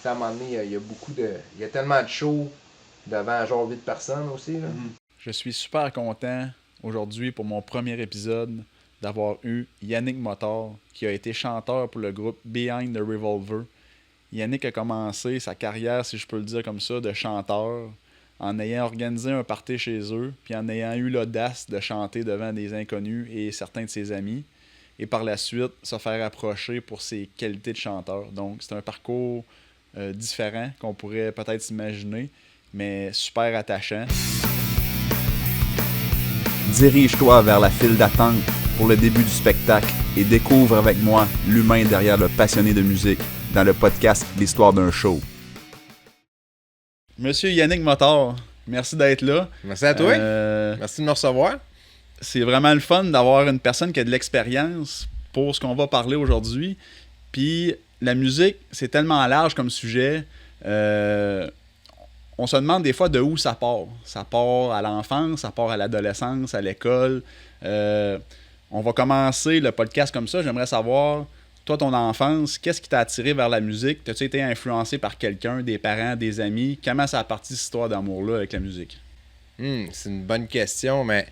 à un moment donné, il y a beaucoup de. Il y a tellement de shows devant genre 8 personnes aussi. Là. Je suis super content aujourd'hui pour mon premier épisode d'avoir eu Yannick Motard, qui a été chanteur pour le groupe Behind the Revolver. Yannick a commencé sa carrière, si je peux le dire comme ça, de chanteur en ayant organisé un party chez eux, puis en ayant eu l'audace de chanter devant des inconnus et certains de ses amis, et par la suite se faire approcher pour ses qualités de chanteur. Donc c'est un parcours différent qu'on pourrait peut-être s'imaginer, mais super attachant. Dirige-toi vers la file d'attente pour le début du spectacle et découvre avec moi l'humain derrière le passionné de musique dans le podcast L'Histoire d'un show. Monsieur Yannick Motard, merci d'être là. Merci à toi. Merci de me recevoir. C'est vraiment le fun d'avoir une personne qui a de l'expérience pour ce qu'on va parler aujourd'hui. Puis la musique, c'est tellement large comme sujet. On se demande des fois de où ça part. Ça part à l'enfance, ça part à l'adolescence, à l'école. On va commencer le podcast comme ça. J'aimerais savoir, toi, ton enfance, qu'est-ce qui t'a attiré vers la musique? T'as-tu été influencé par quelqu'un, des parents, des amis? Comment ça a parti cette histoire d'amour-là avec la musique? C'est une bonne question, mais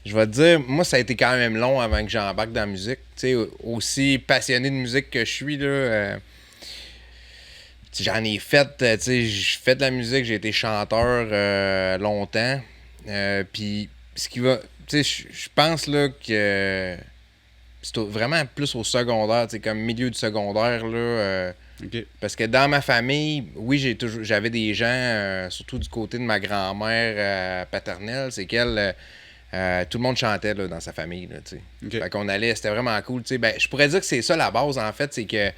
je vais te dire, moi, ça a été quand même long avant que j'embarque dans la musique. Tu sais, aussi passionné de musique que je suis, là... j'en ai fait, tu sais, j'ai fait de la musique, j'ai été chanteur longtemps. Puis, ce qui va, tu sais, je pense là que c'est vraiment plus au secondaire, tu sais, comme milieu du secondaire, là. OK. Parce que dans ma famille, oui, j'avais des gens, surtout du côté de ma grand-mère paternelle, c'est qu'elle, tout le monde chantait là, dans sa famille, là, tu sais. OK. Fait qu'on allait, c'était vraiment cool, tu sais. Ben, je pourrais dire que c'est ça la base, en fait, c'est que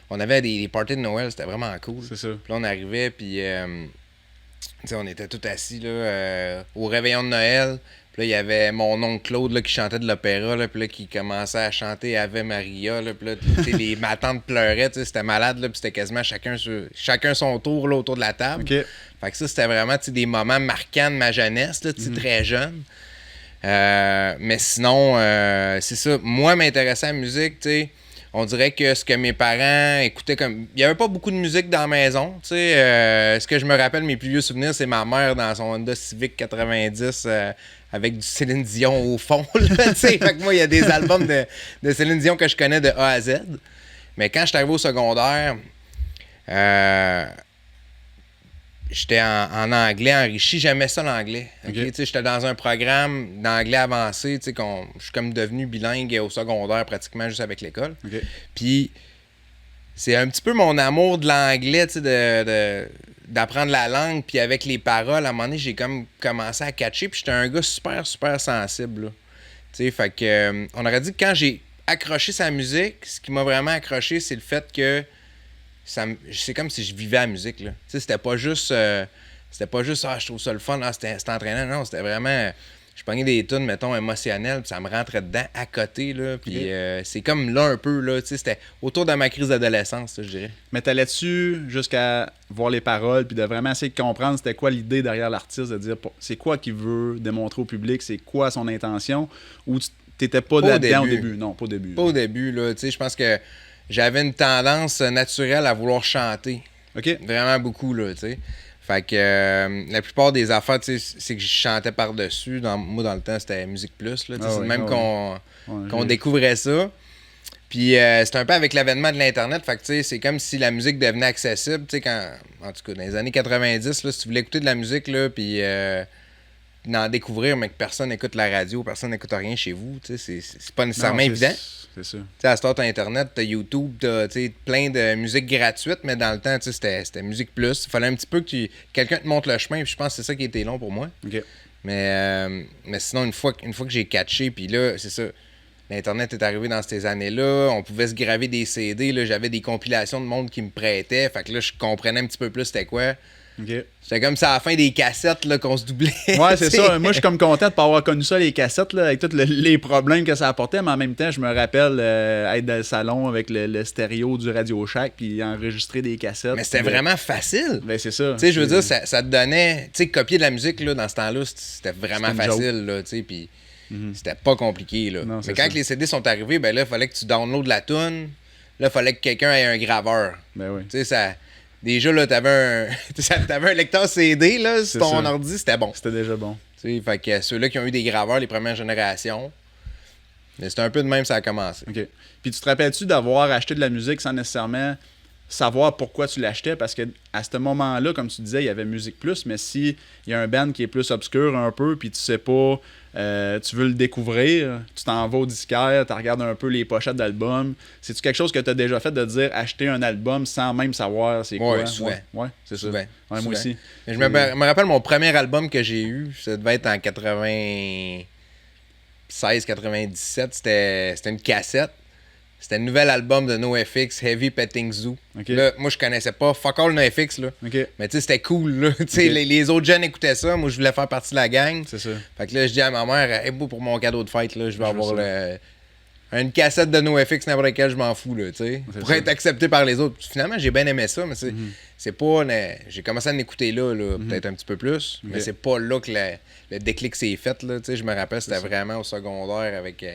on avait des parties de Noël, c'était vraiment cool. C'est ça. Puis là, on arrivait, puis tu sais, on était tous assis là, au réveillon de Noël. Puis là, il y avait mon oncle Claude là, qui chantait de l'opéra, là, puis là, qui commençait à chanter Ave Maria. Là, puis là, tu sais, ma tante pleurait, tu sais, c'était malade, là, puis c'était quasiment chacun son tour là, autour de la table. OK. Fait que ça, c'était vraiment tu sais, des moments marquants de ma jeunesse, là, tu sais, très jeune. Mais sinon, c'est ça. Moi, m'intéresser à la musique, tu sais. On dirait que ce que mes parents écoutaient comme... Il n'y avait pas beaucoup de musique dans la maison, tu sais. Ce que je me rappelle, mes plus vieux souvenirs, c'est ma mère dans son Honda Civic 90 avec du Céline Dion au fond, là, tu sais. Fait que moi, il y a des albums de Céline Dion que je connais de A à Z. Mais quand je suis arrivé au secondaire, j'étais en anglais enrichi. J'aimais ça, l'anglais. Okay? Okay. J'étais dans un programme d'anglais avancé. Je suis comme devenu bilingue au secondaire pratiquement juste avec l'école. Okay. Puis c'est un petit peu mon amour de l'anglais, d'apprendre la langue. Puis avec les paroles, à un moment donné, j'ai comme commencé à catcher. Puis j'étais un gars super, super sensible. Fait que, on aurait dit que quand j'ai accroché sa musique, ce qui m'a vraiment accroché, c'est le fait que c'est comme si je vivais la musique, là. C'était pas juste je trouve ça le fun, c'était entraînant. Non, c'était vraiment je pognais des tunes mettons émotionnelles, puis ça me rentrait dedans à côté là, puis c'est comme là un peu là, c'était autour de ma crise d'adolescence, là, je dirais. Mais t'allais-tu jusqu'à voir les paroles puis de vraiment essayer de comprendre c'était quoi l'idée derrière l'artiste, de dire c'est quoi qu'il veut démontrer au public, c'est quoi son intention, ou t'étais pas là-dedans au début? Non, pas au début. Pas au début là, tu sais, je pense que j'avais une tendance naturelle à vouloir chanter. OK. Vraiment beaucoup, là, tu sais. Fait que la plupart des affaires, tu sais, c'est que je chantais par-dessus. Moi, dans le temps, c'était Musique Plus, là. C'est même qu'on découvrait ça. Puis c'est un peu avec l'avènement de l'Internet. Fait que, tu sais, c'est comme si la musique devenait accessible. Tu sais, en tout cas, dans les années 90, là, si tu voulais écouter de la musique, là, puis d'en découvrir, mais que personne n'écoute la radio, personne n'écoute rien chez vous, tu sais, c'est pas nécessairement évident. C'est ça. Tu sais, à ce temps, t'as Internet, t'as YouTube, t'as plein de musique gratuite, mais dans le temps, tu sais, c'était Musique Plus. Il fallait un petit peu que quelqu'un te montre le chemin, puis je pense que c'est ça qui était long pour moi. OK. Mais sinon, une fois que j'ai catché, puis là, c'est ça, l'Internet est arrivé dans ces années-là, on pouvait se graver des CD, là, j'avais des compilations de monde qui me prêtait, fait que là, je comprenais un petit peu plus c'était quoi. Okay. C'était comme ça à la fin des cassettes là, qu'on se doublait. Ouais, c'est ça. Moi, je suis comme content de ne pas avoir connu ça, les cassettes, là, avec tous les problèmes que ça apportait, mais en même temps, je me rappelle être dans le salon avec le stéréo du Radio Shack puis enregistrer des cassettes. Mais c'était vraiment facile. Ben, c'est ça. Tu sais, je veux dire, ça te donnait... Tu sais, copier de la musique, là, dans ce temps-là, c'était vraiment facile, là, tu sais, puis c'était pas compliqué, là. Non, mais quand les CD sont arrivés, ben là, il fallait que tu downloades la tune. Là, il fallait que quelqu'un ait un graveur. Ben oui. Tu sais, ça... déjà, là, t'avais un lecteur CD, là, sur ton ça. ordi, c'était bon. C'était déjà bon. Tu sais, fait que ceux-là qui ont eu des graveurs, les premières générations, mais c'était un peu de même, ça a commencé. OK. Puis tu te rappelles-tu d'avoir acheté de la musique sans nécessairement savoir pourquoi tu l'achetais? Parce que à ce moment-là, comme tu disais, il y avait Musique Plus, mais si il y a un band qui est plus obscur un peu, puis tu sais pas, tu veux le découvrir, tu t'en vas au disquaire, tu regardes un peu les pochettes d'albums. C'est-tu quelque chose que tu as déjà fait de dire acheter un album sans même savoir c'est quoi? Souvent. Ouais, c'est ça. Souvent. Ouais, moi Souvent. aussi. Mais je me rappelle mon premier album que j'ai eu, ça devait être en 96-97, c'était une cassette. C'était le nouvel album de NoFX, Heavy Petting Zoo. Okay. Là, moi, je connaissais pas fuck all NoFX, là. OK. Mais tu sais, c'était cool, là. Tu sais, les autres jeunes écoutaient ça. Moi, je voulais faire partie de la gang. C'est ça. Fait que là, je dis à ma mère, hey, pour mon cadeau de fête, là, je vais avoir ça. une cassette de NoFX, n'importe quelle, je m'en fous, là, tu sais. Pour ça. être accepté par les autres. Finalement, j'ai bien aimé ça, mais c'est pas... J'ai commencé à l'écouter là, peut-être un petit peu plus, mais c'est pas là que le déclic s'est fait, là. Tu sais, je me rappelle, c'était vraiment au secondaire avec...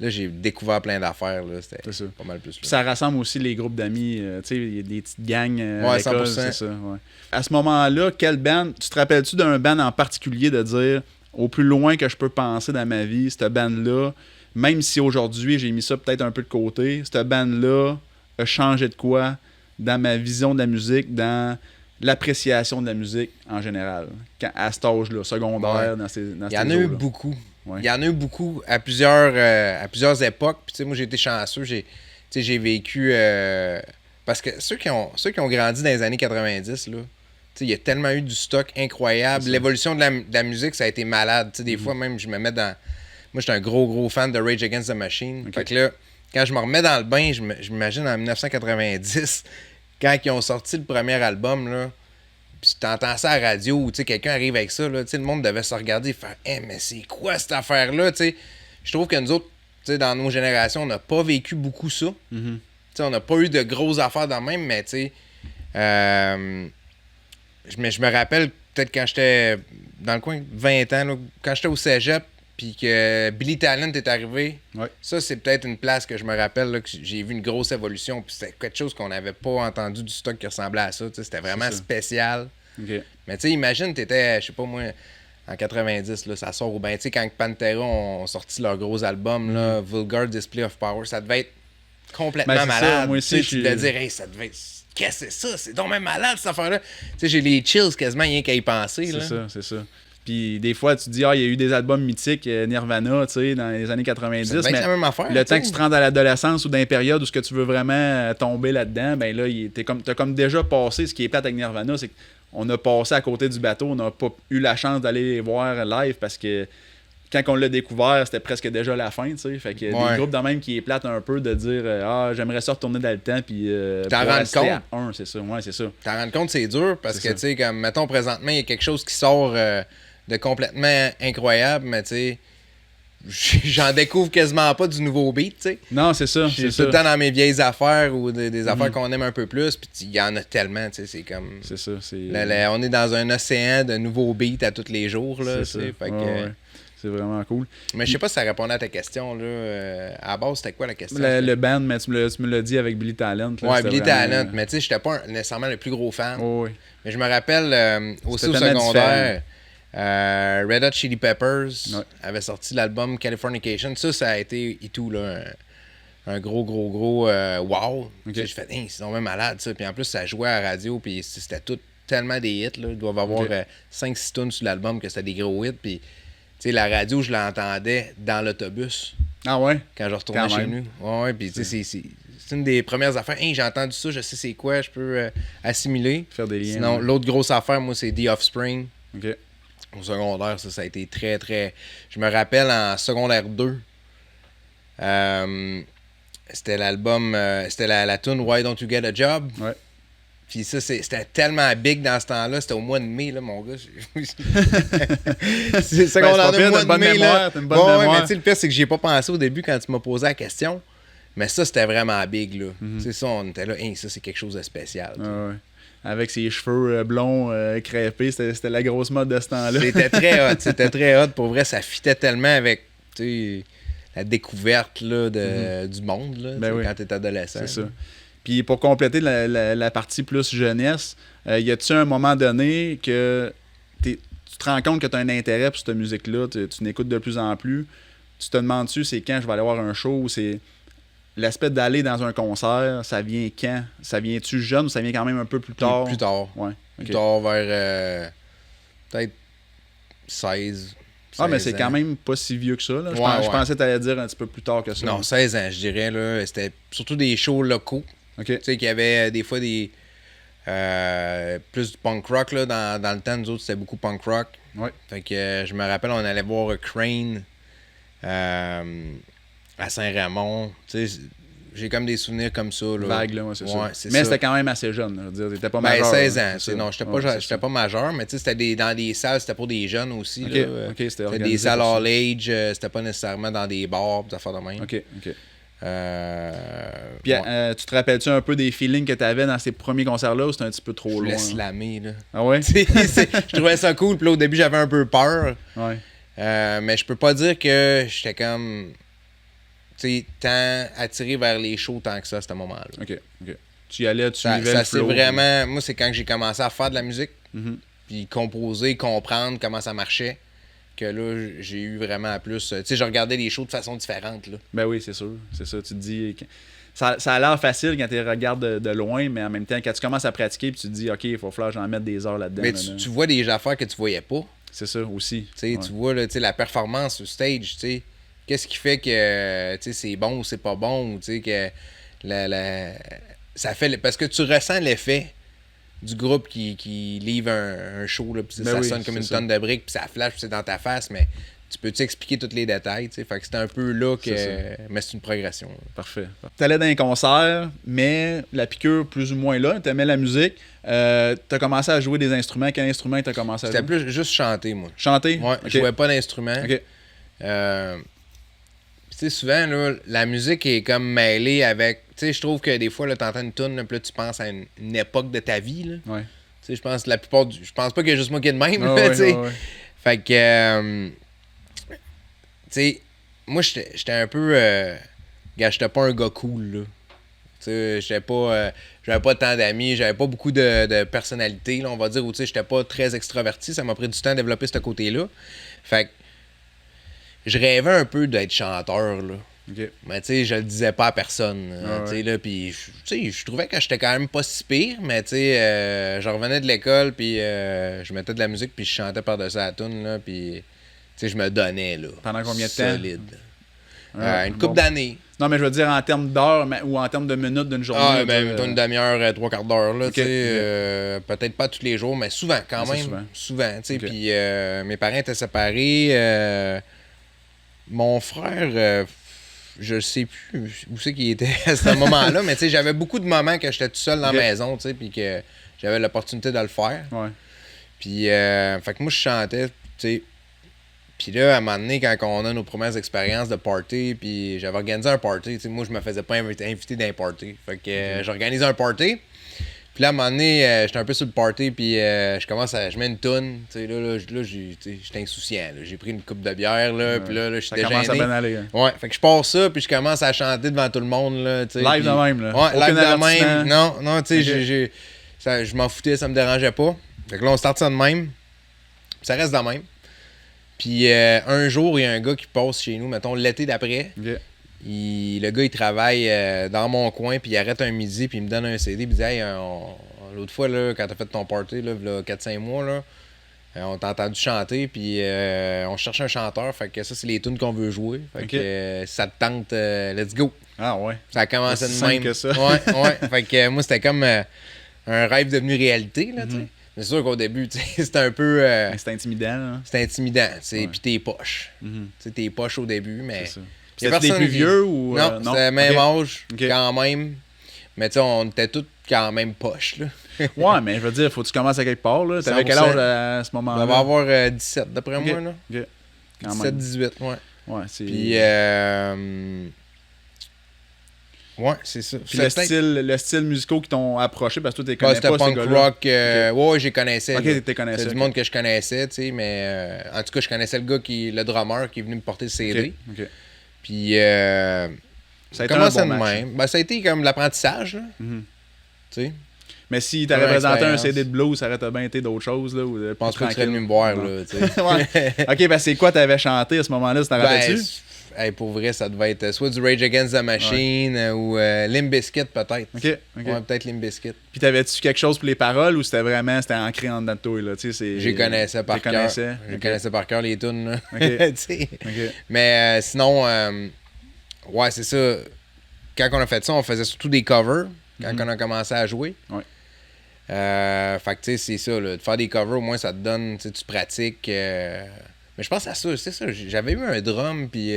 Là, j'ai découvert plein d'affaires, là. C'était pas mal plus. Là. Puis ça rassemble aussi les groupes d'amis, tu sais, il y a des petites gangs à Ouais, l'école, 100%. c'est ça. Ouais. À ce moment-là, quel band, tu te rappelles-tu d'un band en particulier de dire, au plus loin que je peux penser dans ma vie, cette band-là, même si aujourd'hui j'ai mis ça peut-être un peu de côté, cette band-là a changé de quoi dans ma vision de la musique, dans l'appréciation de la musique en général, à cet âge-là, secondaire, dans ces Il y en a eu beaucoup. Ouais. Il y en a eu beaucoup à plusieurs époques. Puis, tu sais, moi, j'ai été chanceux. J'ai vécu... parce que ceux qui ont grandi dans les années 90, là, il y a tellement eu du stock incroyable. L'évolution de la musique, ça a été malade. Des fois, même, je me mets dans... Moi, j'étais un gros fan de Rage Against the Machine. Okay. Fait que là, quand je me remets dans le bain, je m'imagine en 1990, quand ils ont sorti le premier album, là, puis t'entends ça à la radio, tu sais, quelqu'un arrive avec ça, là, tu sais, le monde devait se regarder et faire « Hey, mais c'est quoi cette affaire-là? » Tu sais, je trouve que nous autres, tu sais, dans nos générations, on n'a pas vécu beaucoup ça. Tu sais, on n'a pas eu de grosses affaires dans le même, mais tu sais, je me rappelle peut-être quand j'étais dans le coin de 20 ans, là, quand j'étais au cégep, puis que Billy Talent est arrivé, ça, c'est peut-être une place que je me rappelle, là, que j'ai vu une grosse évolution, puis c'était quelque chose qu'on n'avait pas entendu du stock qui ressemblait à ça, c'était vraiment spécial. Okay. Mais tu sais, imagine, t'étais, je sais pas moi, en 90, là, ça sort, ou bien, tu sais, quand Pantera ont sorti leur gros album, là, Vulgar Display of Power, ça devait être complètement malade. Ça, moi aussi, tu devais dire, hey, ça devait être... Qu'est-ce que c'est ça? C'est donc même malade, cette affaire-là. Tu sais, j'ai les chills quasiment rien qu'à y penser. C'est ça. Puis des fois, tu te dis, il y a eu des albums mythiques, Nirvana, tu sais, dans les années 90. Mais la même affaire, le temps que tu te rends à l'adolescence ou dans une période où ce que tu veux vraiment tomber là-dedans, ben là, t'as comme déjà passé. Ce qui est plate avec Nirvana, c'est qu'on a passé à côté du bateau. On n'a pas eu la chance d'aller les voir live parce que quand on l'a découvert, c'était presque déjà la fin, tu sais. Fait que des groupes de même qui est plate un peu de dire j'aimerais ça retourner dans le temps puis t'en rends compte. À 1, c'est ça. Ouais, c'est ça. T'en rends compte, c'est dur parce que tu sais, comme mettons présentement, il y a quelque chose qui sort de complètement incroyable, mais tu sais, j'en découvre quasiment pas du nouveau beat, tu sais. Non, c'est ça. Je suis tout le temps dans mes vieilles affaires ou des affaires qu'on aime un peu plus, puis il y en a tellement, tu sais, c'est comme... C'est ça, on est dans un océan de nouveaux beats à tous les jours, là, tu sais, fait que... C'est vraiment cool. Mais je sais pas si ça répondait à ta question, là. À la base, c'était quoi la question? Le band, mais tu me l'as dit avec Billy Talent. Là, ouais, Billy Talent. Mais tu sais, j'étais pas nécessairement le plus gros fan. Oui. Mais je me rappelle, aussi au secondaire, Red Hot Chili Peppers avait sorti l'album Californication. Ça a été et tout, là, un gros wow. Okay. Je fais, c'est vraiment malade, ça. Puis en plus, ça jouait à la radio, puis c'était tout tellement des hits, là. Ils doivent avoir 5-6 tunes sur l'album que c'était des gros hits, puis... Tu sais, la radio, je l'entendais dans l'autobus. Ah ouais? Quand je retournais chez nous. Ouais, puis tu sais, c'est une des premières affaires. Hey, j'ai entendu ça, je sais c'est quoi, je peux assimiler. Faire des liens. Sinon, l'autre grosse affaire, moi, c'est The Offspring. OK. Au secondaire, ça a été très, très... Je me rappelle en secondaire 2, c'était l'album, c'était la tune Why Don't You Get a Job? Ouais. Puis ça, c'était tellement big dans ce temps-là. C'était au mois de mai, là, mon gars. C'est secondaire de mois de mai, là. T'as une bonne mémoire. Mais tu sais, le pire, c'est que j'y ai pas pensé au début quand tu m'as posé la question. Mais ça, c'était vraiment big, là. C'est ça, on était là. Hey, ça, c'est quelque chose de spécial. Ouais. Avec ses cheveux blonds crêpés, c'était la grosse mode de ce temps-là. C'était très hot. Pour vrai, ça fitait tellement avec, tu sais, la découverte là, du monde, là, quand t'es adolescent. C'est ça. Puis pour compléter la partie plus jeunesse, y a-tu un moment donné que tu te rends compte que tu as un intérêt pour cette musique-là, tu n'écoutes de plus en plus, tu te demandes-tu c'est quand je vais aller voir un show, ou c'est l'aspect d'aller dans un concert, ça vient quand? Ça vient-tu jeune ou ça vient quand même un peu plus tard? Plus tard. Ouais. Plus tard, vers peut-être 16. Ah, mais c'est 16 quand ans. même pas si vieux que ça. Là. Je Ouais. pensais que tu allais dire un petit peu plus tard que ça. Non, 16 ans, je dirais. Là. C'était surtout des shows locaux. OK. Tu sais, qu'il y avait des fois des. Plus du punk rock. Là. Dans le temps, nous autres, c'était beaucoup punk rock. Ouais. Fait que je me rappelle, on allait voir Crane à Saint-Raymond. Tu sais, j'ai comme des souvenirs comme ça. Là. Vague, là, ouais, c'est ça. c'est Mais ça. c'était quand même assez jeune. Là. Je veux dire, t'étais pas Ben, majeur. 16 là, ans. c'est ça. Non, j'étais Ouais, c'est ça. pas majeur, mais tu sais, c'était dans des salles, c'était pour des jeunes aussi. OK, Là. OK, c'était C'était organisé des salles pour ça. all age, c'était pas nécessairement dans des bars, des affaires de même. OK. Puis Ouais. tu te rappelles-tu un peu des feelings que tu avais dans ces premiers concerts-là ou c'était un petit peu trop Je loin? voulais slammer, là. Ah ouais? Je trouvais ça cool, puis là, au début, j'avais un peu peur. Ouais. Mais je peux pas dire que j'étais comme. Tu sais, tant attiré vers les shows tant que ça à ce moment-là. OK. Tu y allais, tu Ça suivais le c'est flow. vraiment. Moi, c'est quand j'ai commencé à faire de la musique, Mhm. puis composer, comprendre comment ça marchait, que là, j'ai eu vraiment à plus. Tu sais, je regardais les shows de façon différente, là. Ben oui, c'est sûr. C'est ça. Tu te dis. Ça a l'air facile quand tu regardes de loin, mais en même temps, quand tu commences à pratiquer, puis tu te dis, OK, il faut falloir que j'en mette des heures là-dedans. Mais là. tu vois des affaires que tu voyais pas. C'est ça aussi. Tu sais, Ouais. tu vois là, tu sais, la performance sur stage, tu sais, qu'est-ce qui fait que tu sais, c'est bon ou c'est pas bon, ou tu sais, que ça fait parce que tu ressens l'effet du groupe qui livre un show, là, puis Ben ça oui, sonne comme c'est une ça. tonne de briques, puis ça flash, puis c'est dans ta face, mais tu peux-tu expliquer tous les détails, tu sais, fait que c'est un peu là que... C'est Mais c'est une progression. Là. Parfait. Tu allais dans un concert, mais la piqûre plus ou moins là, tu aimais la musique. Tu as commencé à jouer des instruments. Quel instrument tu as commencé à jouer? C'était plus juste chanter, moi. Chanter? Ouais, OK. je jouais pas d'instrument. OK. Tu sais, souvent, là, la musique est comme mêlée avec... Tu sais, je trouve que des fois, là, t'entends une tune, puis là, tu penses à une époque de ta vie, là. Ouais. Tu sais, je pense que la plupart du... Je pense pas qu'il y a juste moi qui est de même, Ah là, ouais, tu sais. ouais. Fait que... tu sais, moi, j'étais un peu... gars, j'étais pas un gars cool, là. Tu sais, j'étais pas... j'avais pas tant d'amis, j'avais pas beaucoup de personnalité, là, on va dire, ou tu sais, j'étais pas très extraverti. Ça m'a pris du temps à développer ce côté-là. Fait que... Je rêvais un peu d'être chanteur, là. OK. Mais tu sais, je le disais pas à personne. Ah Tu sais, là, puis je trouvais que j'étais quand même pas si pire, mais tu sais, je revenais de l'école, puis je mettais de la musique, puis je chantais par-dessus la toune, là, puis tu sais, je me donnais, là. Pendant combien de temps? Solide. Ah, Une bon. couple d'années. Non, mais je veux dire en termes d'heures ou en termes de minutes d'une journée. Ah, je veux ben, dire, mettons une demi-heure, 3/4 d'heure, là, Ok, tu sais. Peut-être pas tous les jours, mais souvent, quand Ah, c'est même. souvent. Souvent, tu sais. Ok. Puis mes parents étaient séparés. Mon frère, je sais plus où c'est qu'il était à ce moment-là, mais tu sais, j'avais beaucoup de moments que j'étais tout seul dans Ok. la maison, tu sais, puis que j'avais l'opportunité de le faire. Ouais. Puis, fait que moi, je chantais, tu sais. Puis là, à un moment donné, quand on a nos premières expériences de party, puis j'avais organisé un party, tu sais, moi, je me faisais pas inviter dans un party. Fait que j'organisais un party. Puis là, à un moment donné, j'étais un peu sur le party, puis je mets une toune. Tu sais, là j'étais insouciant. Là. J'ai pris une coupe de bière, là, puis là, Ça j'étais commence à gêné. bien aller. Hein. Ouais, fait que je pars ça, puis je commence à chanter devant tout le monde, là, tu sais. Live puis- de même, là. Ouais, Aucun live de avertissement. même. Non, tu sais, Ok. je m'en foutais, ça me dérangeait pas. Fait que là, on start ça de même. Puis ça reste de même. Puis un jour, il y a un gars qui passe chez nous, mettons, l'été d'après. OK. Le gars, il travaille dans mon coin, puis il arrête un midi, puis il me donne un CD, puis il dit « Hey, l'autre fois, là, quand t'as fait ton party, là, 4-5 mois, là, on t'a entendu chanter, puis on cherche un chanteur, fait que ça, c'est les tunes qu'on veut jouer. Fait Ok. que si ça te tente, let's go. Ah ouais. Ça a commencé Aussi de simple même. que ça. Ouais. Fait que moi, c'était comme un rêve devenu réalité, là, tu sais. Mais c'est sûr qu'au début, tu sais, c'était un peu... C'est intimidant, là. c'était intimidant, tu sais, Ouais. puis t'es poche. Mhm. Tu sais, t'es poche au début, mais... C'est ça. y a C'était des personne plus qui- vieux ou. Non, c'était même Ok. âge, Ok. quand même. Mais tu sais, on était tous quand même poches, là. Ouais, mais je veux dire, faut que tu commences à quelque part, là. T'avais quel 100%. âge à ce On moment-là? va avoir 17, d'après Ok. moi, là. Ok. Quand même. 17-18, ouais. Ouais, c'est. Puis, ouais, c'est ça. Puis le style musicaux qui t'ont approché, parce que toi, t'es Ouais, connais c'était pas, ces punk gars-là. rock. Ouais, j'ai connaissais. Ok, là. t'es connaissais, C'est du ok. monde que je connaissais, tu sais, mais en tout cas, je connaissais le gars le drummer qui est venu me porter le CD. Ok. Puis, Ça a été commencé un bon de match. même. Ben, ça a été comme l'apprentissage, là. Mhm. Tu sais. Mais si t'avais Première présenté un expérience. CD de blues, ça aurait bien été d'autres choses. Là, ou Je pense pas que tu serais venu me voir, là, tu sais. Ouais. Ok, ben c'est quoi t'avais chanté à ce moment-là, tu t'en rappelles-tu? Hey, pour vrai, ça devait être soit du Rage Against the Machine ou Limp Bizkit, peut-être. Ok. Ouais, peut-être Limp Bizkit. Puis t'avais-tu quelque chose pour les paroles ou c'était ancré en dedans de toi, là? Tu sais, J'ai connaissais par cœur. J'ai connaissais par cœur les tunes, là. Ok. Tu sais. Ok. Mais sinon, ouais, c'est ça. Quand on a fait ça, on faisait surtout des covers quand on a commencé à jouer. Ouais. Fait que tu sais, c'est ça, là, de faire des covers, au moins ça te donne, tu sais, tu pratiques. Mais je pense à ça, c'est ça. J'avais eu un drum, puis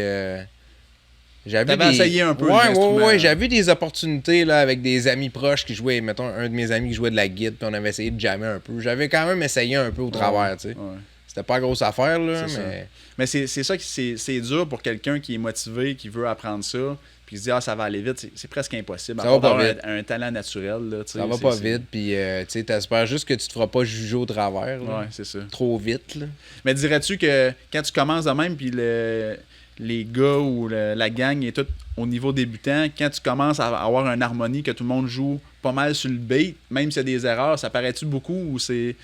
j'avais T'avais essayé un peu l'instrument. Ouais, j'avais eu des opportunités là, avec des amis proches qui jouaient, mettons, un de mes amis qui jouait de la guitare, puis on avait essayé de jammer un peu. J'avais quand même essayé un peu au travers, tu sais. Ouais. C'était pas grosse affaire, là, C'est mais... Mais c'est ça qui c'est dur pour quelqu'un qui est motivé, qui veut apprendre ça, puis qui se dit ça va aller vite, c'est presque impossible. Ça va pas avoir vite. un talent naturel. Là, Ça va pas vite, puis tu sais, t'espères juste que tu te feras pas juger au travers, là. Ouais, c'est ça. Trop vite, là. Mais dirais-tu que quand tu commences de même, puis les gars ou la gang est tout au niveau débutant, quand tu commences à avoir une harmonie, que tout le monde joue pas mal sur le beat, même s'il y a des erreurs, ça paraît-tu beaucoup ou c'est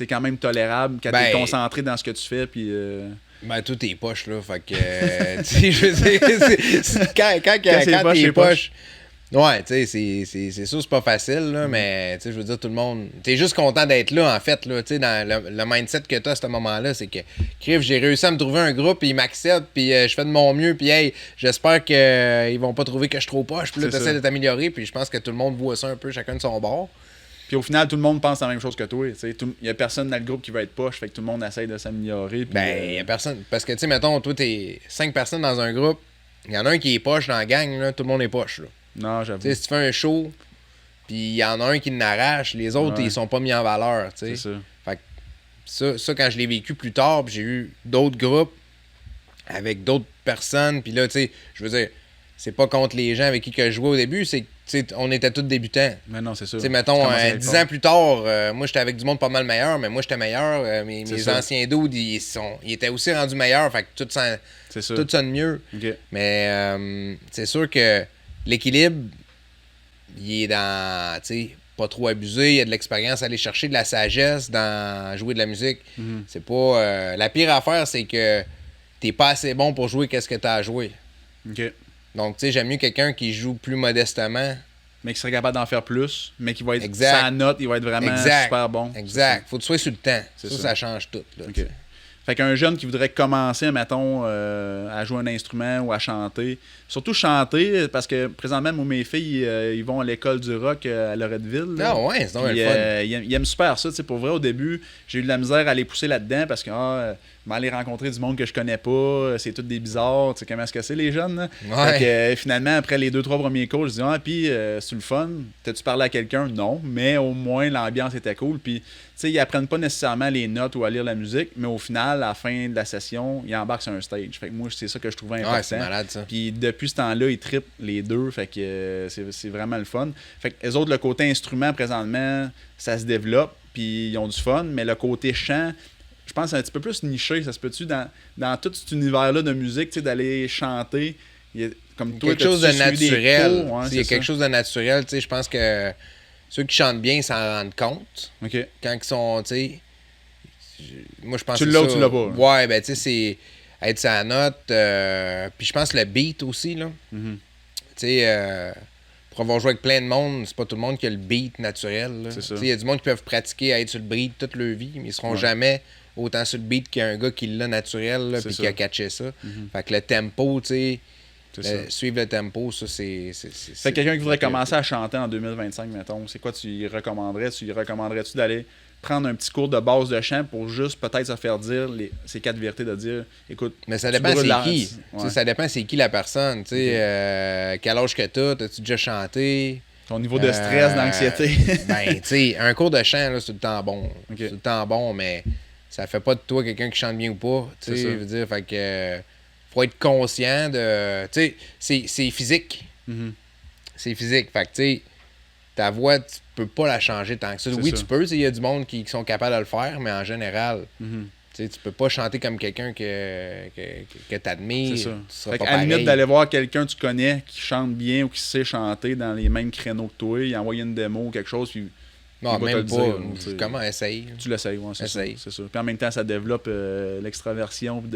quand même tolérable quand t'es concentré dans ce que tu fais, puis... Ben, tout est poche, là. Fait que, tu sais, je veux dire, quand t'es poche. Ouais, tu sais, c'est sûr, c'est pas facile, là, mais, tu sais, je veux dire, tout le monde. T'es juste content d'être là, en fait, là. Tu sais, dans le mindset que t'as à ce moment-là, c'est que, crif, j'ai réussi à me trouver un groupe, puis ils m'acceptent, puis je fais de mon mieux, puis, hey, j'espère qu'ils vont pas trouver que je suis trop poche, puis là, t'essaies de t'améliorer, puis je pense que tout le monde voit ça un peu, chacun de son bord. Puis au final, tout le monde pense la même chose que toi. Il n'y a personne dans le groupe qui veut être poche, fait que tout le monde essaye de s'améliorer. Ben, y a personne. Parce que, tu sais, mettons, toi, t'es 5 personnes dans un groupe, il y en a un qui est poche dans la gang, là, tout le monde est poche, là. Non, j'avoue. Tu sais, si tu fais un show, puis il y en a un qui n'arrache, les autres, ils sont pas mis en valeur, tu sais. C'est ça. Fait que ça, quand je l'ai vécu plus tard, puis j'ai eu d'autres groupes avec d'autres personnes, puis là, tu sais, je veux dire, c'est pas contre les gens avec qui que je jouais au début, c'est que, tu sais, on était tous débutants. Mais non, c'est ça. Tu sais, mettons, 10 ans plus tard, moi, j'étais avec du monde pas mal meilleur, mais moi, j'étais meilleur. Mes anciens dudes, ils étaient aussi rendus meilleurs, fait que tout sonne mieux. Okay. Mais c'est sûr que l'équilibre, il est dans, tu sais, pas trop abusé, il y a de l'expérience à aller chercher, de la sagesse dans jouer de la musique. Mm-hmm. C'est pas... la pire affaire, c'est que t'es pas assez bon pour jouer qu'est-ce que t'as à jouer. OK. Donc, tu sais, j'aime mieux quelqu'un qui joue plus modestement. Mais qui serait capable d'en faire plus, mais qui va être Exact. sa note, il va être vraiment super bon. Exact. Faut que tu sois sur le temps. C'est Ça change tout. Là, OK. Fait qu'un jeune qui voudrait commencer, mettons, à jouer un instrument ou à chanter, surtout chanter, parce que présentement, moi, mes filles, ils vont à l'école du rock à Loretteville. Ah ouais, c'est donc le fun. Ils aiment super ça. Pour vrai, au début, j'ai eu de la misère à les pousser là-dedans parce que aller rencontrer du monde que je connais pas, c'est tout des bizarres. Tu sais comment est-ce que c'est, les jeunes? Là? Ouais. Fait que, finalement, après les 2-3 premiers cours, je dis puis c'est le fun. T'as-tu parlé à quelqu'un? Non, mais au moins l'ambiance était cool. Puis, tu sais, ils apprennent pas nécessairement les notes ou à lire la musique, mais au final, à la fin de la session, ils embarquent sur un stage. Fait que moi, c'est ça que je trouvais important. Ouais, c'est malade, ça. Puis depuis ce temps-là, ils trippent les deux. Fait que c'est vraiment le fun. Fait que les autres, le côté instrument, présentement, ça se développe. Puis ils ont du fun. Mais le côté chant, je pense que c'est un petit peu plus niché. Ça se peut-tu dans tout cet univers-là de musique, tu sais, d'aller chanter. Il y a, comme toi, quelque chose de naturel. Il y a quelque ça. chose de naturel. Tu sais, je pense que ceux qui chantent bien s'en rendent compte. OK. Quand ils sont, tu sais... Moi, je pense tu que l'as ou ça. tu l'as pas? Ouais, ben, tu sais, c'est être sa note. Puis je pense le beat aussi, là. Mm-hmm. Tu sais, pour avoir joué avec plein de monde, c'est pas tout le monde qui a le beat naturel. C'est ça. Il y a du monde qui peuvent pratiquer à être sur le beat toute leur vie, mais ils seront jamais autant sur le beat qu'un gars qui l'a naturel, puis qui a catché ça. Fait que le tempo, tu sais, suivre le tempo, ça, c'est... Fait que quelqu'un qui voudrait commencer à chanter en 2025, mettons, c'est quoi tu lui recommanderais? Tu lui recommanderais-tu d'aller prendre un petit cours de base de chant pour juste peut-être se faire dire ces 4 vérités, de dire, écoute... Mais ça dépend c'est qui. Ça dépend c'est qui la personne. Tu sais, quel âge que t'as-tu déjà chanté? Ton niveau de stress, d'anxiété. Ben, tu sais, un cours de chant, là, c'est tout le temps bon. Okay. C'est tout le temps bon, mais ça fait pas de toi quelqu'un qui chante bien ou pas. Tu sais, je veux dire, fait que... faut être conscient de... Tu sais, c'est physique. Mm-hmm. C'est physique. Fait que, tu sais, ta voix, tu peux pas la changer tant que ça. Oui, tu peux. Il y a du monde qui sont capables de le faire, mais en général, Tu sais, tu peux pas chanter comme quelqu'un que t'admires. C'est ça. Tu seras Fait pas qu'à la limite pareil. d'aller voir quelqu'un que tu connais qui chante bien ou qui sait chanter dans les mêmes créneaux que toi, il envoie une démo ou quelque chose, puis Non, il va te même le pas. dire, tu sais. Comment essaye? Tu l'essayes, ouais, c'est ça, Essaye. c'est ça. Puis en même temps, ça développe l'extraversion puis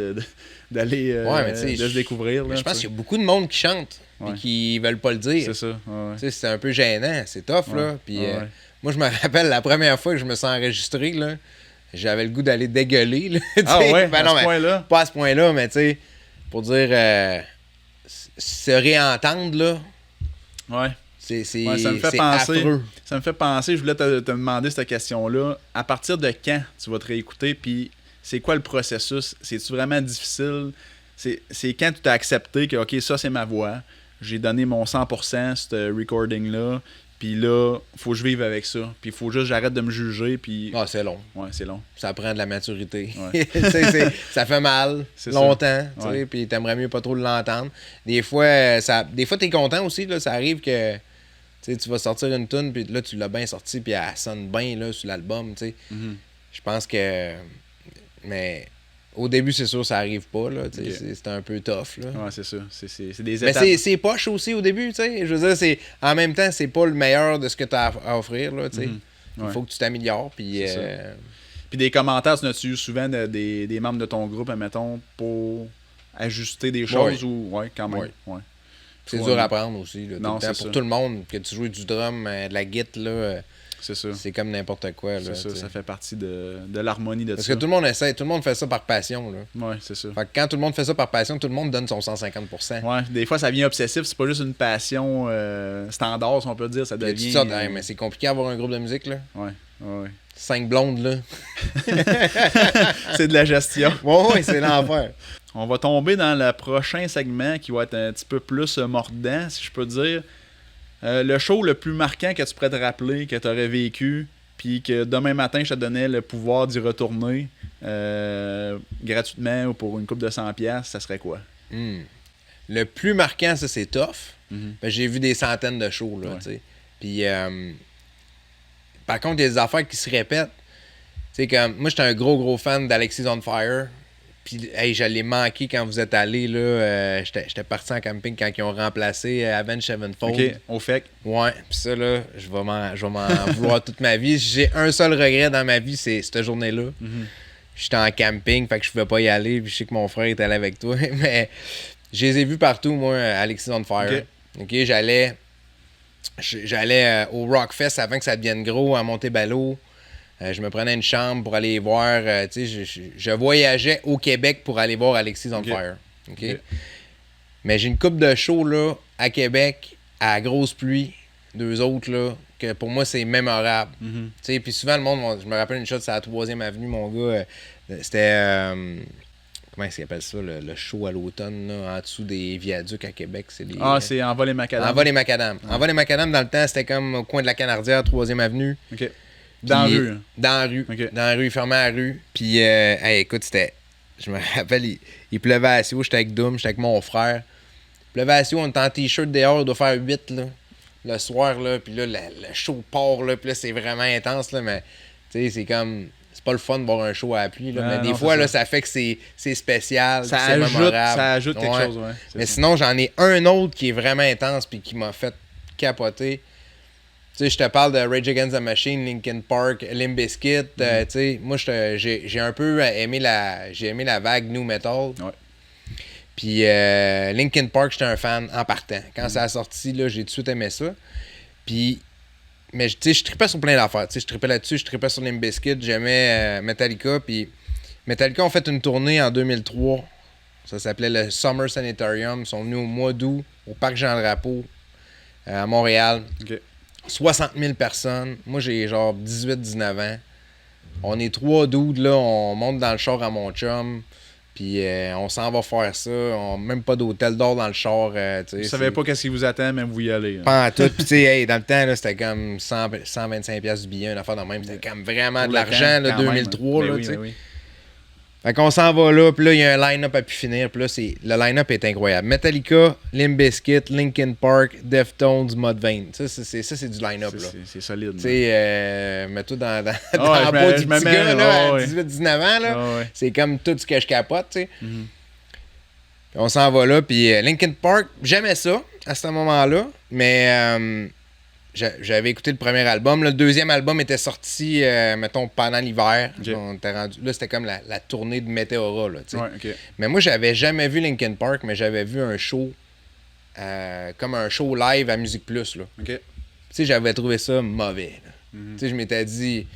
d'aller Ouais, mais tu sais, de se découvrir. Là, Je pense tu sais. qu'il y a beaucoup de monde qui chante et Ouais. qui veulent pas le dire. C'est ça. Ouais. Tu sais, c'est un peu gênant, c'est tough, là. Ouais. Puis Ouais. moi, je me rappelle la première fois que je me suis enregistré, là, j'avais le goût d'aller dégueuler, là. Ah Tu sais, ouais, ben à non, ce mais point-là. pas à ce point-là, mais tu sais, pour dire se réentendre, là, Ouais. c'est Ouais, ça me fait c'est penser. affreux. Ça me fait penser, je voulais te demander cette question-là. À partir de quand tu vas te réécouter, puis c'est quoi le processus? C'est-tu vraiment difficile? C'est quand tu t'as accepté que, OK, ça, c'est ma voix. J'ai donné mon 100% ce recording-là. Puis là, faut que je vive avec ça. Puis il faut juste que j'arrête de me juger. Puis Ah, c'est long. ouais, c'est long. Ça prend de la maturité. Ouais. Tu sais, ça fait mal C'est ça. longtemps, tu sais, Ouais. puis t'aimerais mieux pas trop l'entendre. Des fois, t'es content aussi, là, ça arrive que tu sais, tu vas sortir une tune puis là, tu l'as bien sorti, puis elle sonne bien là, sur l'album, tu sais. Mhm. Je pense que... Mais au début, c'est sûr, ça arrive pas, là, tu sais, Ok. c'est un peu tough, là. Ouais, c'est ça. C'est des Mais étapes. c'est poche aussi au début, tu sais. Je veux dire, en même temps, c'est pas le meilleur de ce que tu as à offrir, là, tu sais. Mhm. Ouais. Il faut que tu t'améliores, puis... C'est ça. Puis des commentaires, tu as-tu eu souvent des membres de ton groupe, admettons, pour ajuster des choses ou. Ouais, quand même. Ouais. Ouais. C'est Faut- dur à apprendre aussi, là, tout Non, le temps. c'est Pour ça. tout le monde, que tu joues du drum, de la guitare, là, C'est ça. c'est comme n'importe quoi, là, C'est ça. tu sais. Ça fait partie de l'harmonie de Parce ça. que tout le monde essaie, tout le monde fait ça par passion, là. Ouais, c'est ça. Fait que quand tout le monde fait ça par passion, tout le monde donne son 150%. Ouais, des fois, ça devient obsessif. C'est pas juste une passion standard, si on peut dire. Ça Il y a toutes devient. sortes. Hey, mais c'est compliqué d'avoir un groupe de musique, là. Ouais, ouais. 5 blondes, là. C'est de la gestion. Ouais, c'est l'enfer. On va tomber dans le prochain segment qui va être un petit peu plus mordant, si je peux dire. Le show le plus marquant que tu pourrais te rappeler, que tu aurais vécu, puis que demain matin, je te donnais le pouvoir d'y retourner gratuitement ou pour une coupe de 100$, ça serait quoi? Le plus marquant, ça, c'est tough. Mhm. Ben, j'ai vu des centaines de shows, là, Ouais. tu sais. Puis, par contre, il y a des affaires qui se répètent. Tu sais, comme, moi, j'étais un gros fan d'Alexis on Fire. Puis, hey, je l'ai manqué quand vous êtes allés, là. J'étais parti en camping quand ils ont remplacé Avenged Sevenfold. OK, au fait. Ouais, puis ça, là, je vais m'en vouloir toute ma vie. J'ai un seul regret dans ma vie, c'est cette journée-là. Mhm. J'étais en camping, fait que je pouvais pas y aller, puis je sais que mon frère était allé avec toi, mais je les ai vus partout, moi, Alexis on Fire. OK, j'allais au Rockfest avant que ça devienne gros, à Montebello. Je me prenais une chambre pour aller voir, tu sais, je voyageais au Québec pour aller voir Alexis on OK. Fire. OK? OK. Mais j'ai une coupe de shows, là, à Québec, à grosse pluie, 2 autres, là, que pour moi, c'est mémorable. Mhm. Tu sais, puis souvent, le monde, je me rappelle une chose, c'est à la 3e avenue, mon gars. C'était. Comment est-ce qu'ils appellent ça, le show à l'automne, là, en dessous des viaducs à Québec. C'est les, Ah, c'est Envol les macadam. Envol les macadam. Envol les macadam, dans le temps, c'était comme au coin de la Canardière, 3e avenue. OK. Dans la Puis, rue. Hein. Dans la rue. OK. Dans la rue, il fermait la rue. Puis, hey, écoute, c'était. Je me rappelle, il pleuvait assez haut, j'étais avec Doom, j'étais avec mon frère. Il pleuvait assez haut, on était en t-shirt dehors, il doit faire 8 là, le soir, là. Puis là, le show part, là. Puis là, c'est vraiment intense, là. Mais, tu sais, c'est comme. C'est pas le fun de voir un show à la pluie, là. Ah, mais des non, fois, c'est là, ça. ça fait que c'est spécial. Ça puis c'est ajoute, mémorable. ça ajoute quelque Ouais. chose, ouais. C'est Mais ça. sinon, j'en ai un autre qui est vraiment intense puis qui m'a fait capoter. Tu sais, je te parle de Rage Against the Machine, Linkin Park, Limp Bizkit. Tu sais, moi, j'ai un peu aimé la vague New Metal. Ouais. Puis Linkin Park, j'étais un fan en partant. Quand ça a sorti, là, j'ai tout de suite aimé ça. Puis, mais tu sais, je tripais sur plein d'affaires. Tu sais, je tripais là-dessus, je tripais sur Limp Bizkit, j'aimais Metallica. Puis Metallica ont fait une tournée en 2003. Ça s'appelait le Summer Sanitarium. Ils sont venus au mois d'août au Parc Jean-Drapeau à Montréal. OK. 60 000 personnes. Moi, j'ai genre 18-19 ans. On est 3 dudes, là. On monte dans le char à mon chum. Puis on s'en va faire ça. Même pas d'hôtel d'or dans le char. Vous savez pas qu'est-ce qui vous attend, mais vous y allez. Hein. Pas en tout. Puis tu sais, hey, dans le temps, là, c'était comme 125$ du billet, une affaire de même. C'était comme vraiment Pour de le l'argent, camp, là, quand même, 2003. hein. Là, Ben oui, tu sais. ben oui. Fait qu'on s'en va là, puis là, il y a un line-up à pu finir, puis là, le line-up est incroyable. Metallica, Limp Bizkit, Linkin Park, Deftones, Mudvayne. Ça, c'est du line-up, là. C'est solide. Tu sais, mets-toi dans la je peau me- du je me petit mets, gars, là, ouais, à 18-19 ans, là. Ouais. C'est comme tout ce que je capote, tu sais. Mhm. On s'en va là, puis Linkin Park, j'aimais ça à ce moment-là, mais j'avais écouté le premier album. Le deuxième album était sorti, mettons, pendant l'hiver. Ok. On était rendu, là, c'était comme la tournée de Meteora, là, tu sais. Ouais, ok. Mais moi, j'avais jamais vu Linkin Park, mais j'avais vu un show, comme un show live à Musique Plus, là. Ok. Tu sais, j'avais trouvé ça mauvais, là. Mhm. Tu sais, je m'étais dit,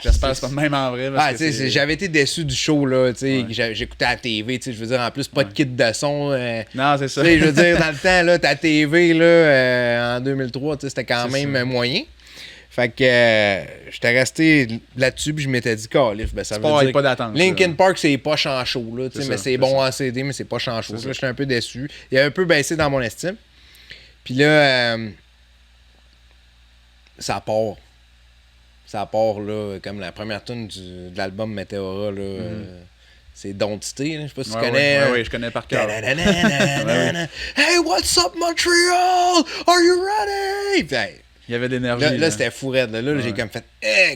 J'espère que c'est pas de même en vrai. Parce que tu sais, j'avais été déçu du show, là, tu sais, Ouais. j'écoutais à la TV, tu sais, je veux dire, en plus, pas de kit de son. Non, c'est Tu ça. sais, je veux dire, dans le temps, là, ta TV, là, en 2003, tu sais, c'était quand C'est même ça. moyen. Fait que j'étais resté là-dessus, puis je m'étais dit, calif, ben ça C'est veut pas avec dire pas d'attente. Linkin là. Park, c'est pas chaud, là, tu sais, C'est mais ça, c'est c'est bon ça. en CD, mais c'est pas chaud. C'est Là, ça. j'étais un peu déçu. Il a un peu baissé dans mon estime. Puis là, ça part. Ça part, là, comme la première tune de l'album Meteora, là, c'est Don't Stay, là, je sais pas si tu Ouais, connais. ouais, je connais par cœur. Da-da-da-da-da-da-da. Hey, what's up, Montreal? Are you ready? Puis, hey, Il y avait de l'énergie. là c'était fou raide. Là, j'ai Ouais. comme fait,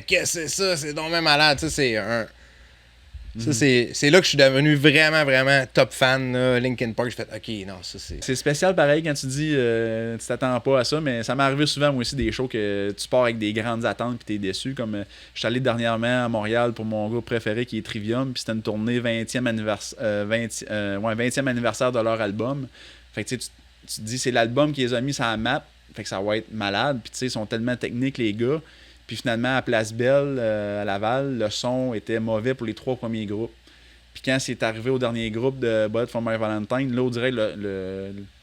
qu'est-ce que c'est ça? C'est donc même malade. Ça, c'est un. Ça, c'est là que je suis devenu vraiment, vraiment top fan. Là. Linkin Park, j'ai fait, ok, non, ça c'est. C'est spécial pareil quand tu dis tu t'attends pas à ça, mais ça m'est arrivé souvent moi aussi des shows que tu pars avec des grandes attentes puis t'es déçu. Comme je suis allé dernièrement à Montréal pour mon groupe préféré qui est Trivium, puis c'était une tournée 20e anniversaire de leur album. Fait que tu sais, tu te dis c'est l'album qui les a mis sur la map, fait que ça va être malade, puis tu sais, ils sont tellement techniques les gars. Puis finalement, à Place Belle, à Laval, le son était mauvais pour les 3 premiers groupes. Puis quand c'est arrivé au dernier groupe de Bullet for My Valentine, là, on dirait que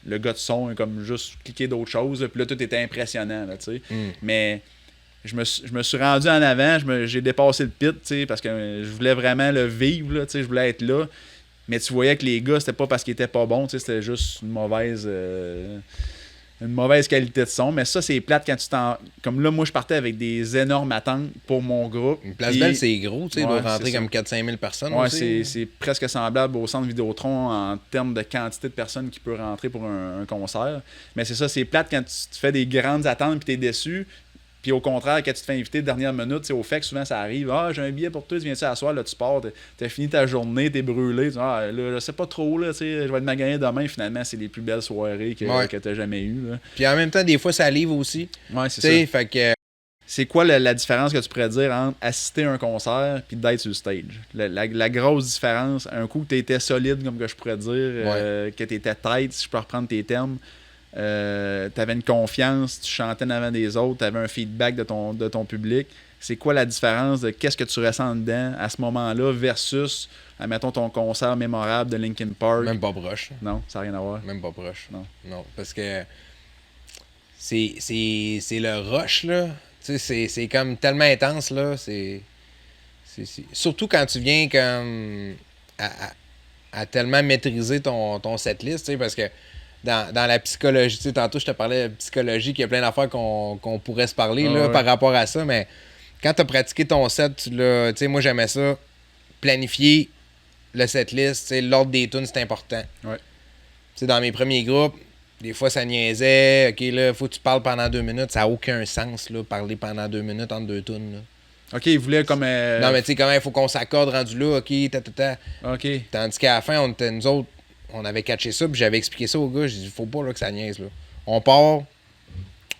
le gars de son a comme juste cliqué d'autres choses. Puis là, tout était impressionnant, là, tu sais. Mais je me suis rendu en avant, j'ai dépassé le pit, tu sais, parce que je voulais vraiment le vivre, là, tu sais, je voulais être là. Mais tu voyais que les gars, c'était pas parce qu'ils étaient pas bons, tu sais, c'était juste une mauvaise qualité de son, mais ça, c'est plate quand tu t'en... Comme là, moi, je partais avec des énormes attentes pour mon groupe. Une Place Puis- Belle, c'est gros, tu sais, il Ouais, doit rentrer c'est comme ça. 4-5 000 personnes. Ouais, aussi. c'est presque semblable au centre Vidéotron en termes de quantité de personnes qui peuvent rentrer pour un concert. Mais c'est ça, c'est plate quand tu te fais des grandes attentes puis t'es déçu. Puis au contraire, quand tu te fais inviter de dernière minute, tu sais, au fait que souvent ça arrive. Ah, j'ai un billet pour toi, tu viens-tu à soir, là tu pars, t'as fini ta journée, t'es brûlé. Tu dis, ah, là, je sais pas trop, là, tu sais, je vais être magané demain. Finalement, c'est les plus belles soirées Ouais. que t'as jamais eues. Là. Puis en même temps, des fois, ça livre aussi. Ouais, Tu c'est sais, ça. fait que. C'est quoi la différence que tu pourrais dire entre assister à un concert puis d'être sur le stage? La grosse différence, un coup que tu étais solide, comme que je pourrais dire, que tu étais tête, si je peux reprendre tes termes, tu avais une confiance, tu chantais en avant des autres, tu avais un feedback de ton public. C'est quoi la différence de qu'est-ce que tu ressens dedans à ce moment-là versus, admettons, ton concert mémorable de Linkin Park? Même pas proche. Non, ça n'a rien à voir. Même pas proche. Non. Non, parce que c'est le rush, là. Tu sais, c'est comme tellement intense, là. Surtout quand tu viens comme à tellement maîtriser ton setlist, tu sais, parce que dans la psychologie, tu sais, tantôt je te parlais de psychologie, qu'il y a plein d'affaires qu'on pourrait se parler là, Ouais. par rapport à ça, mais quand tu as pratiqué ton set, tu sais, moi j'aimais ça, planifier le setlist, tu sais, l'ordre des tunes, c'est important. Ouais. Tu sais, dans mes premiers groupes, des fois ça niaisait, ok, là, faut que tu parles pendant 2 minutes, ça n'a aucun sens, là, parler pendant 2 minutes entre 2 tunes, là. Ok, il voulait comme. Non, mais tu sais, comment il faut qu'on s'accorde rendu là, ok, Ok. Tandis qu'à la fin, nous autres, on avait catché ça, puis j'avais expliqué ça au gars. J'ai dit, faut pas là, que ça niaise. Là. On part,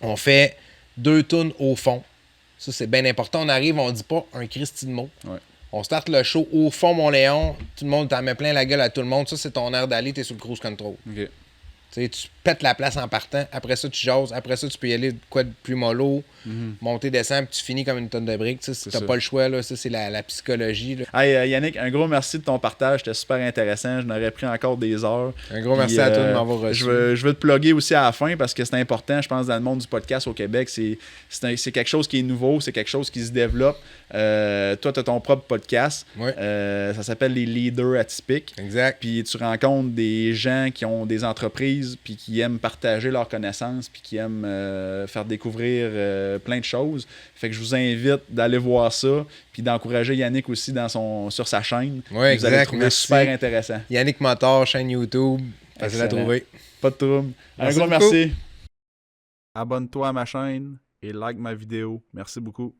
on fait 2 tunes au fond. Ça, c'est bien important. On arrive, on dit pas un Christy de mot. Ouais. On starte le show au fond, mon Léon. Tout le monde, t'en mets plein la gueule à tout le monde. Ça, c'est ton air d'aller, t'es sur le cruise control. Ok. Tu sais, tu pètes la place en partant. Après ça, tu jases. Après ça, tu peux y aller de quoi de plus mollo. Monter, descendre, puis tu finis comme une tonne de briques. Tu sais, t'as ça. pas le choix. Là. Ça, c'est la psychologie. Là. Hey, Yannick, un gros merci de ton partage. C'était super intéressant. Je n'aurais pris encore des heures. Un gros merci Puis, à toi de m'avoir reçu. Je veux te plugger aussi à la fin parce que c'est important, je pense, dans le monde du podcast au Québec. C'est quelque chose qui est nouveau, c'est quelque chose qui se développe. Toi, tu as ton propre podcast. Ouais. Ça s'appelle Les Leaders Atypiques. Exact. Puis tu rencontres des gens qui ont des entreprises expertise, puis qui aiment partager leurs connaissances, puis qui aiment faire découvrir plein de choses. Fait que je vous invite d'aller voir ça, puis d'encourager Yannick aussi sur sa chaîne. Ouais, vous allez le exact, trouver merci. super intéressant. Yannick Motor, chaîne YouTube. Facile à Excellent. trouver. Pas de trouble. Merci Un gros beaucoup. merci. Abonne-toi à ma chaîne et like ma vidéo. Merci beaucoup.